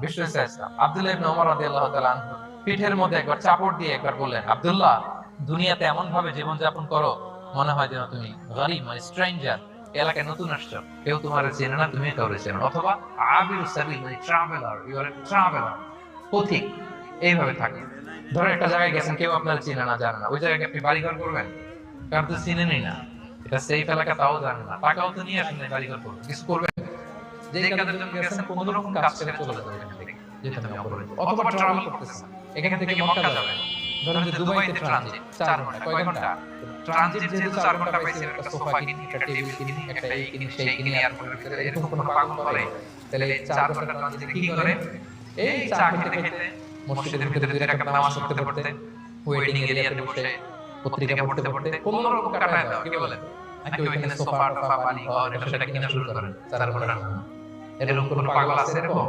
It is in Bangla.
বিশ্ব ইসলাম আব্দুল্লাহ ইবনে ওমর রাদিয়াল্লাহু তাআলা আনহু পিঠের মধ্যে একবার চাপড় দিয়ে একবার বললেন, আব্দুল্লাহ, দুনিয়াতে এমন ভাবে জীবনযাপন করো মনে হয় যেন তুমি গরীব মানে স্ট্রেঞ্জার, এলাকায় নতুন আসছো, কেউ তোমার চেনে না, তুমি কাউরে চেনো না। অথবা আবিরু সাবিল মানে traveller, you are a traveller, পথিক, এইভাবে থাকে। ধরো একটা জায়গায় গেছেন, কেউ আপনার চেনে না, জানে না, ওই জায়গায় আপনি বাড়িঘর করবেন? কারণ তো চিনেনই না, এটা সেফ এলাকা তাও জানেন না, টাকাও তো নিয়ে আসেন নাই বাড়িঘর করবেন, কিছু করবেন? যেই কাজের জন্য গেছেন কোন রকম কাজ ছেড়ে চলে যাবেন এখান থেকে, যেটা আমি অপরাধ। অথবা ট্রাভেল করতেছেন, এখান থেকে মক্কা যাবেন, ধরেন যে দুবাইতে ট্রানজিট 4 ঘন্টা, কয় ঘন্টা ট্রানজিট, যেহেতু 4 ঘন্টা পাইছেন, একটা সোফা কিনি, একটা টেবিল কিনি, একটা এই কিনি সেই কিনি, এয়ারপোর্টের ভিতরে এরকম কোনো পাগল করে তাহলে 4 ঘন্টা ট্রানজিটে কি করে? এই চা খেতে খেতে, মসজিদের ভিতরে 2 রাকাত নামাজ পড়তে পড়তে, ওয়েটিং এরিয়াতে বসে পত্রিকা পড়তে পড়তে কোন রকম কাটায় দাও, কি বলেন? নাকি ওইখানে সোফা টোফা বাড়ি ঘর এটা সেটা কিনা শুরু করেন 4 ঘন্টা? এরকম কোন পাগল আছে এরকম?